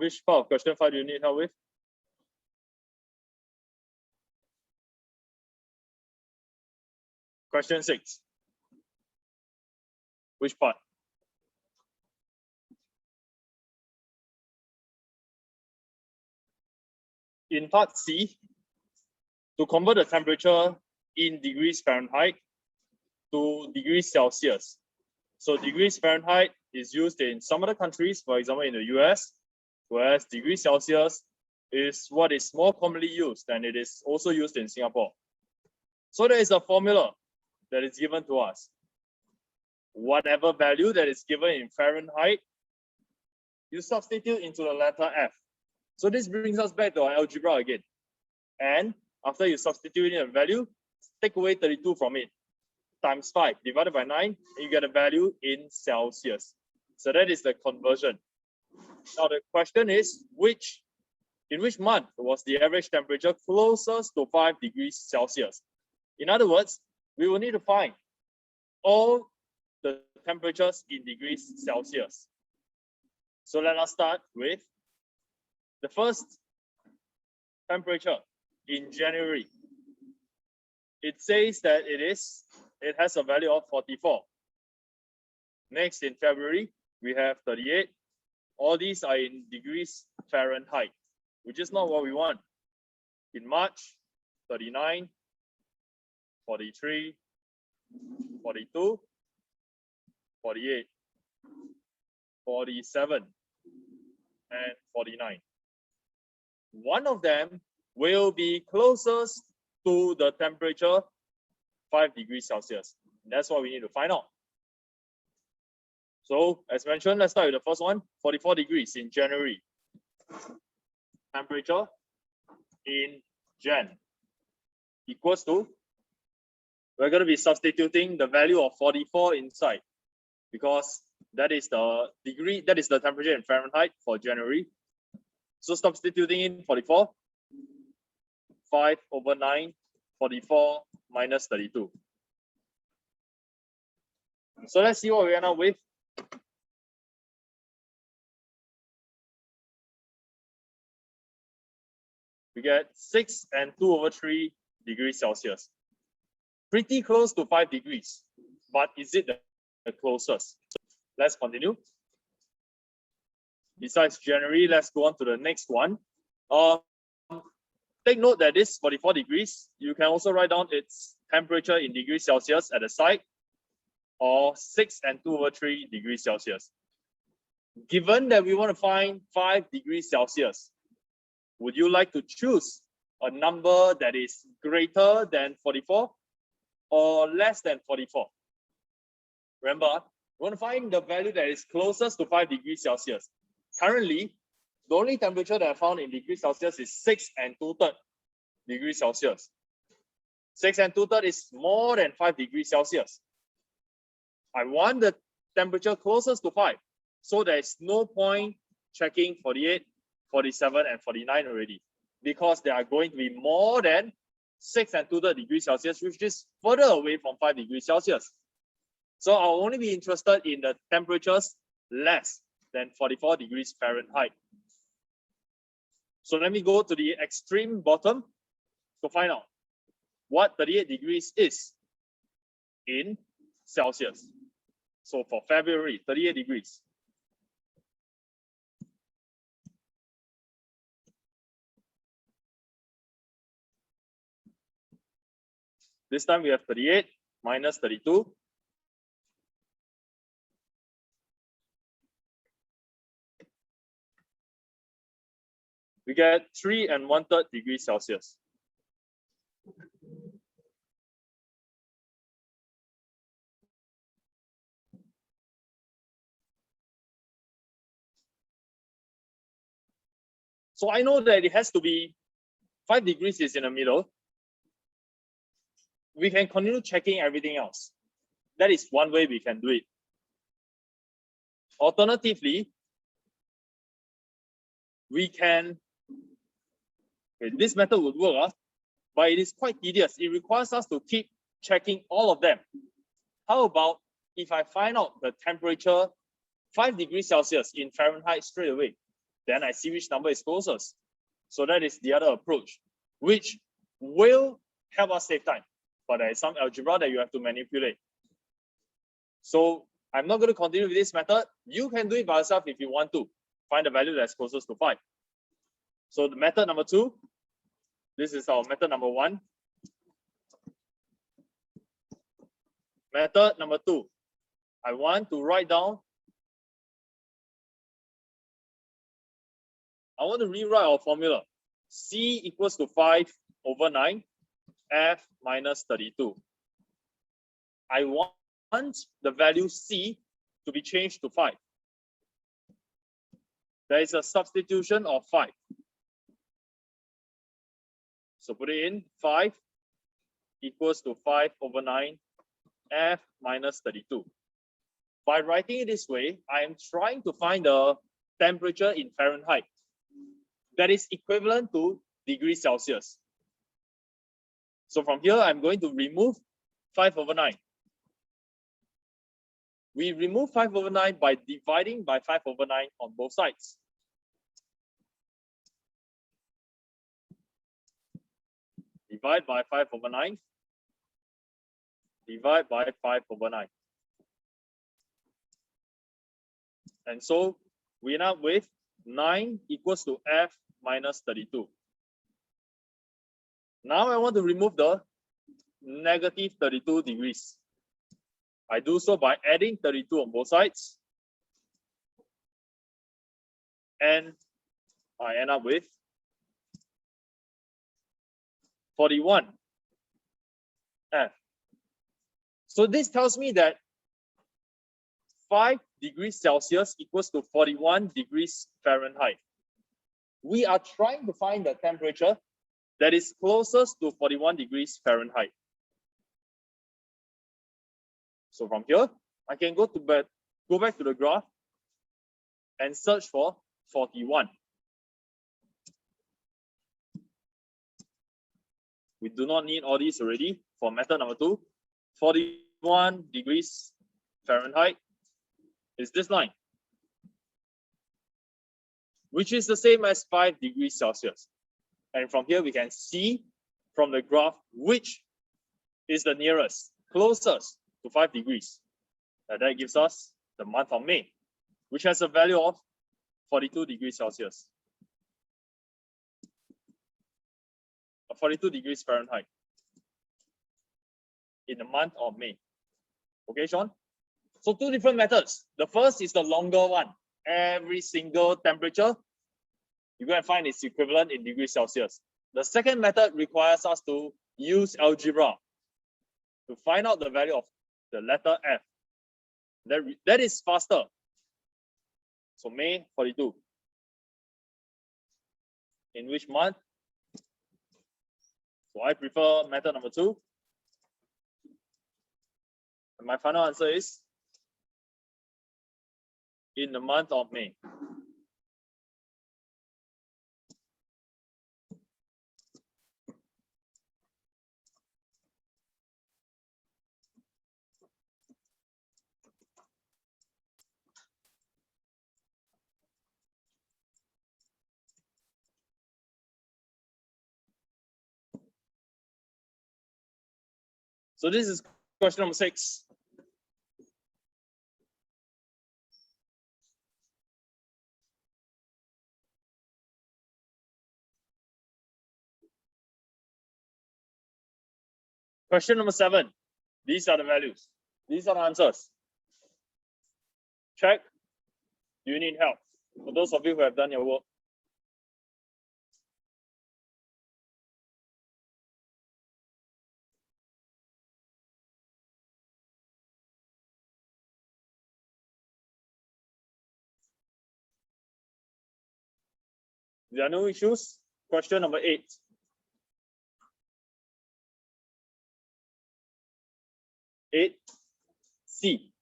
Which part of question 5 do you need help with? Question 6. Which part? In part C, to convert the temperature in degrees Fahrenheit to degrees Celsius. So degrees Fahrenheit is used in some other countries, for example, in the US, whereas degrees Celsius is what is more commonly used, and it is also used in Singapore. So there is a formula that is given to us. Whatever value that is given in Fahrenheit, you substitute into the letter F. So this brings us back to our algebra again. And after you substitute in a value, take away 32 from it, times 5 divided by 9, and you get a value in Celsius. So that is the conversion. Now the question is, in which month was the average temperature closest to 5 degrees Celsius? In other words, we will need to find all the temperatures in degrees Celsius. So let us start with the first temperature in January. It says that it has a value of 44. Next, in February, we have 38. All these are in degrees Fahrenheit, which is not what we want. In March, 39, 43, 42, 48, 47, and 49. One of them will be closest to the temperature 5 degrees Celsius. That's what we need to find out. So as mentioned, let's start with the first one, 44 degrees in January. Temperature in Jan equals to, we're going to be substituting the value of 44 inside, because that is the degree, that is the temperature in Fahrenheit for January. So substituting in 44, 5 over 9, 44 minus 32. So let's see what we end up with. We get 6 and 2 over 3 degrees Celsius. Pretty close to 5 degrees, but is it the closest? So let's continue. Besides January, let's go on to the next one. Take note that this 44 degrees, you can also write down its temperature in degrees Celsius at the side, or 6 and 2 over 3 degrees Celsius. Given that we want to find 5 degrees Celsius, would you like to choose a number that is greater than 44 or less than 44? Remember, we want to find the value that is closest to 5 degrees Celsius. Currently, the only temperature that I found in degrees Celsius is 6 and 2/3 degrees Celsius. 6 and 2/3 is more than 5 degrees Celsius. I want the temperature closest to 5. So there is no point checking 48, 47, and 49 already, because they are going to be more than 6 and 2/3 degrees Celsius, which is further away from 5 degrees Celsius. So I'll only be interested in the temperatures less than 44 degrees Fahrenheit. So let me go to the extreme bottom to find out what 38 degrees is in Celsius. So for February, 38 degrees. This time we have 38 minus 32. We get 3 and 1/3 degrees Celsius. So I know that it has to be 5 degrees is in the middle. We can continue checking everything else. That is one way we can do it. Alternatively, we can, this method would work, but it is quite tedious. It requires us to keep checking all of them. How about if I find out the temperature 5 degrees Celsius in Fahrenheit straight away? then I see which number is closest. So that is the other approach, which will help us save time. But there is some algebra that you have to manipulate. So I'm not going to continue with this method. You can do it by yourself if you want to. Find the value that's closest to 5. So the method number 2, this is our method number 1. Method number 2, I want to write down, I want to rewrite our formula. C equals to 5 over 9, F minus 32. I want the value C to be changed to 5. There is a substitution of 5. So put it in, 5 equals to 5 over 9, F minus 32. By writing it this way, I am trying to find the temperature in Fahrenheit that is equivalent to degrees Celsius. So from here, I'm going to remove 5 over 9. We remove 5 over 9 by dividing by 5 over 9 on both sides. Divide by 5 over 9. Divide by 5 over 9. And so we end up with 9 equals to F minus 32. Now I want to remove the negative 32 degrees. I do so by adding 32 on both sides. And I end up with 41 F. So this tells me that 5 degrees Celsius equals to 41 degrees Fahrenheit. We are trying to find the temperature that is closest to 41 degrees Fahrenheit. So from here, I can go back to the graph and search for 41. We do not need all these already for method number 2. 41 degrees Fahrenheit is this line, which is the same as 5 degrees Celsius. And from here, we can see from the graph which is the nearest, closest to 5 degrees. And that gives us the month of May, which has a value of 42 degrees Celsius. 42 degrees Fahrenheit in the month of May. Okay, Sean? So 2 different methods. The first is the longer one. Every single temperature, you go and find its equivalent in degrees Celsius. The second method requires us to use algebra to find out the value of the letter F. That is faster. So May 42. In which month? So I prefer method number 2. And my final answer is in the month of May. So this is question number 6. Question number 7. These are the values. These are the answers. Check. Do you need help? For those of you who have done your work. There are no issues. Question number 8. C.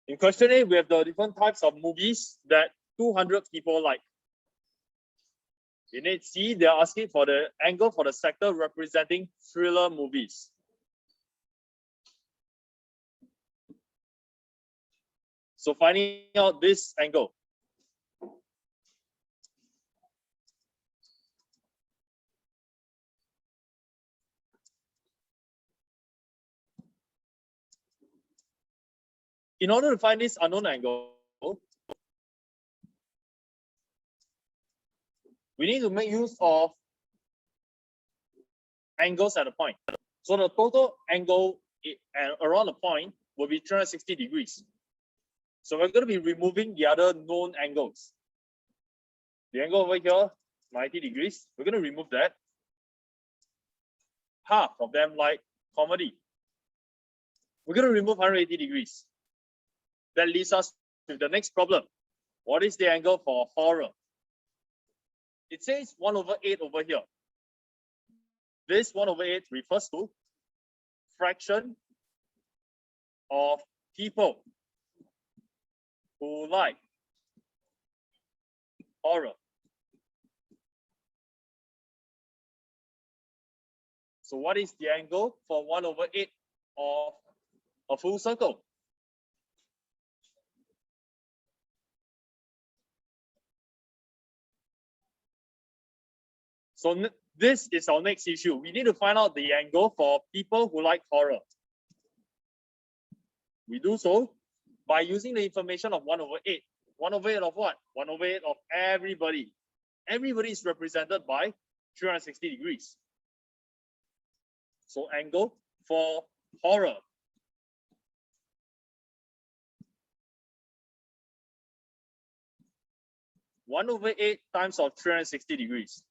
In question 8, we have the different types of movies that 200 people like. In 8C, they are asking for the angle for the sector representing thriller movies. So finding out this angle. In order to find this unknown angle, we need to make use of angles at a point. So the total angle around the point will be 360 degrees. So we're going to be removing the other known angles. The angle over here, 90 degrees. We're going to remove that. Half of them like comedy. We're going to remove 180 degrees. That leaves us with the next problem. What is the angle for horror? It says 1/8 over here. This 1/8 refers to fraction of people who like horror. So what is the angle for 1/8 of a full circle? So this is our next issue. We need to find out the angle for people who like horror. We do so by using the information of 1/8. 1/8 of what? 1/8 of everybody. Everybody is represented by 360 degrees. So angle for horror. One over 8 times of 360 degrees.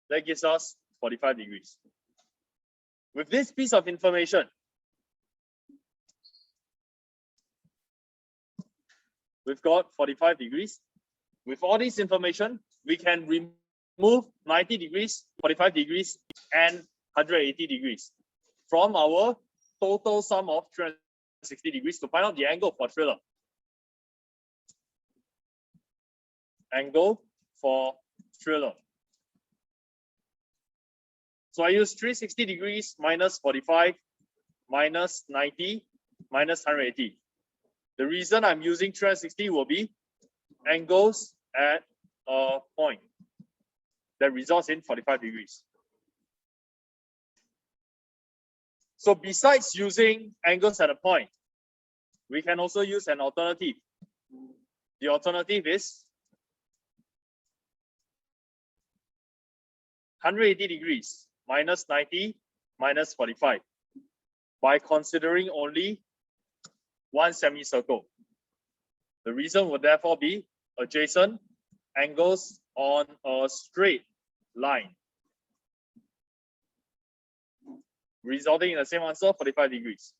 That gives us 45 degrees. With this piece of information, we've got 45 degrees. With all this information, we can remove 90 degrees, 45 degrees, and 180 degrees from our total sum of 360 degrees to find out the angle for thriller. Angle for thriller. So I use 360 degrees minus 45 minus 90 minus 180. The reason I'm using 360 will be angles at a point that results in 45 degrees. So besides using angles at a point, we can also use an alternative. The alternative is 180 degrees minus 90 minus 45 by considering only one semicircle. The reason would therefore be adjacent angles on a straight line, resulting in the same answer, 45 degrees.